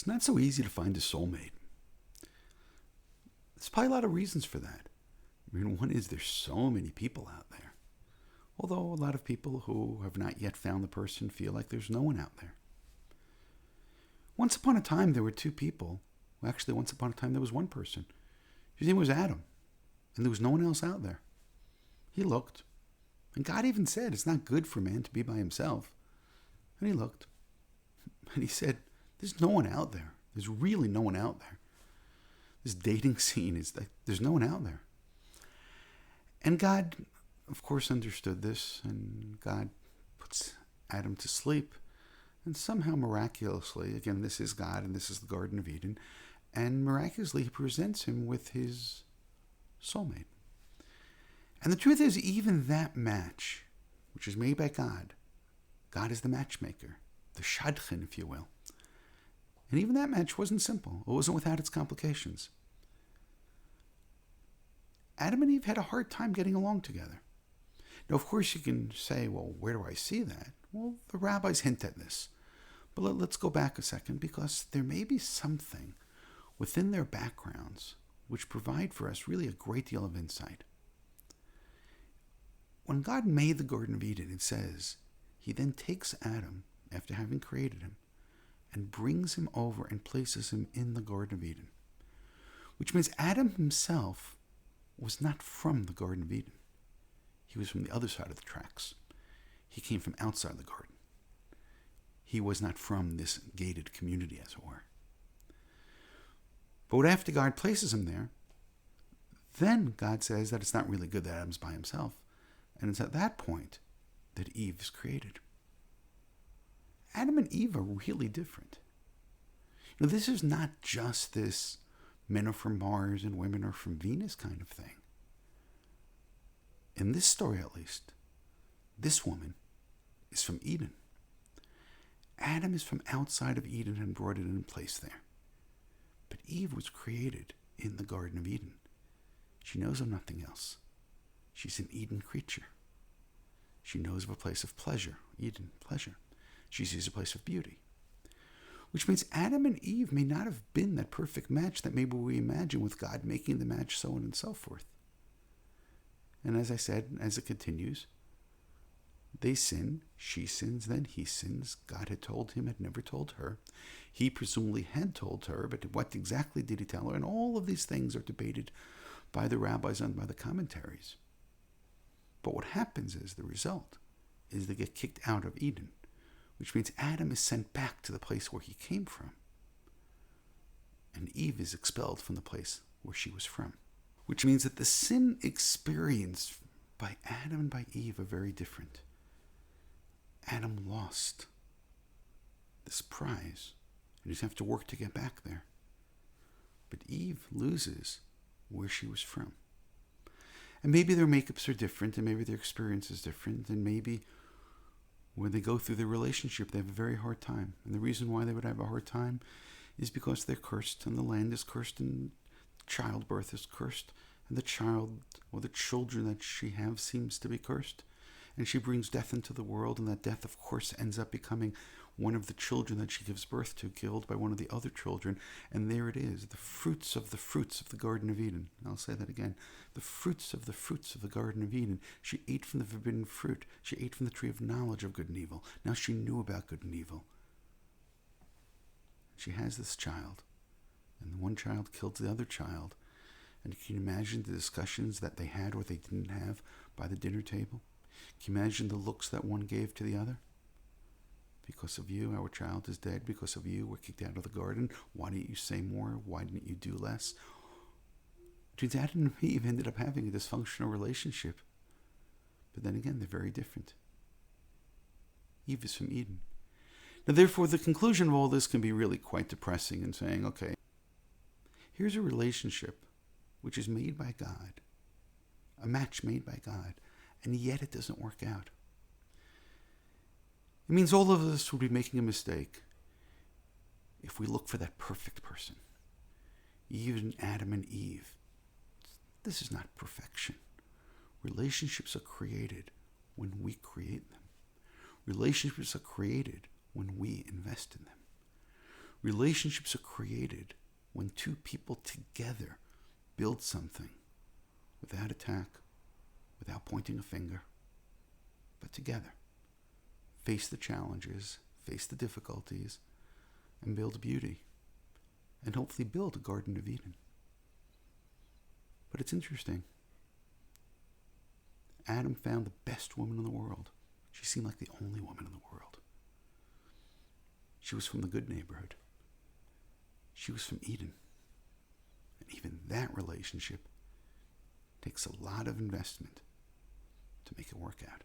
It's not so easy to find a soulmate. There's probably a lot of reasons for that. I mean, one is there's so many people out there. Although a lot of people who have not yet found the person feel like there's no one out there. Once upon a time, there were two people. Well, actually, once upon a time, there was one person. His name was Adam. And there was no one else out there. He looked. And God even said it's not good for man to be by himself. And he looked. And he said, there's no one out there. There's really no one out there. This dating scene is like, there's no one out there. And God, of course, understood this. And God puts Adam to sleep. And somehow, miraculously, again, this is God and this is the Garden of Eden. And miraculously, he presents him with his soulmate. And the truth is, even that match, which is made by God, God is the matchmaker, the shadchan, if you will. And even that match wasn't simple. It wasn't without its complications. Adam and Eve had a hard time getting along together. Now, of course, you can say, well, where do I see that? Well, the rabbis hint at this. But let's go back a second, because there may be something within their backgrounds which provide for us really a great deal of insight. When God made the Garden of Eden, it says, he then takes Adam, after having created him, and brings him over and places him in the Garden of Eden. Which means Adam himself was not from the Garden of Eden. He was from the other side of the tracks. He came from outside the garden. He was not from this gated community, as it were. But after God places him there, then God says that it's not really good that Adam's by himself. And it's at that point that Eve is created. Adam and Eve are really different. You know, this is not just this men are from Mars and women are from Venus kind of thing. In this story, at least, this woman is from Eden. Adam is from outside of Eden and brought it in place there. But Eve was created in the Garden of Eden. She knows of nothing else. She's an Eden creature. She knows of a place of pleasure, Eden, pleasure. She sees a place of beauty. Which means Adam and Eve may not have been that perfect match that maybe we imagine with God making the match, so on and so forth. And as I said, as it continues, they sin, she sins, then he sins. God had told him, had never told her. He presumably had told her, but what exactly did he tell her? And all of these things are debated by the rabbis and by the commentaries. But what happens is, the result is they get kicked out of Eden, which means Adam is sent back to the place where he came from. And Eve is expelled from the place where she was from. Which means that the sin experienced by Adam and by Eve are very different. Adam lost this prize, and he's have to work to get back there. But Eve loses where she was from. And maybe their makeups are different, and maybe their experience is different, and maybe when they go through their relationship, they have a very hard time. And the reason why they would have a hard time is because they're cursed, and the land is cursed, and childbirth is cursed, and the child or the children that she has seems to be cursed. And she brings death into the world, and that death, of course, ends up becoming one of the children that she gives birth to, killed by one of the other children. And there it is, the fruits of the Garden of Eden. I'll say that again. The fruits of the Garden of Eden. She ate from the forbidden fruit. She ate from the tree of knowledge of good and evil. Now she knew about good and evil. She has this child, and the one child killed the other child. And can you imagine the discussions that they had or they didn't have by the dinner table? Can you imagine the looks that one gave to the other? Because of you, our child is dead. Because of you, we're kicked out of the garden. Why didn't you say more? Why didn't you do less? Between Adam and Eve ended up having a dysfunctional relationship. But then again, they're very different. Eve is from Eden. Now, therefore, the conclusion of all this can be really quite depressing in saying, okay, here's a relationship which is made by God, a match made by God, and yet it doesn't work out. It means all of us would be making a mistake if we look for that perfect person. Even Adam and Eve. This is not perfection. Relationships are created when we create them. Relationships are created when we invest in them. Relationships are created when two people together build something without attack, without pointing a finger, but together. Face the challenges, face the difficulties, and build beauty. And hopefully build a Garden of Eden. But it's interesting. Adam found the best woman in the world. She seemed like the only woman in the world. She was from the good neighborhood. She was from Eden. And even that relationship takes a lot of investment to make it work out.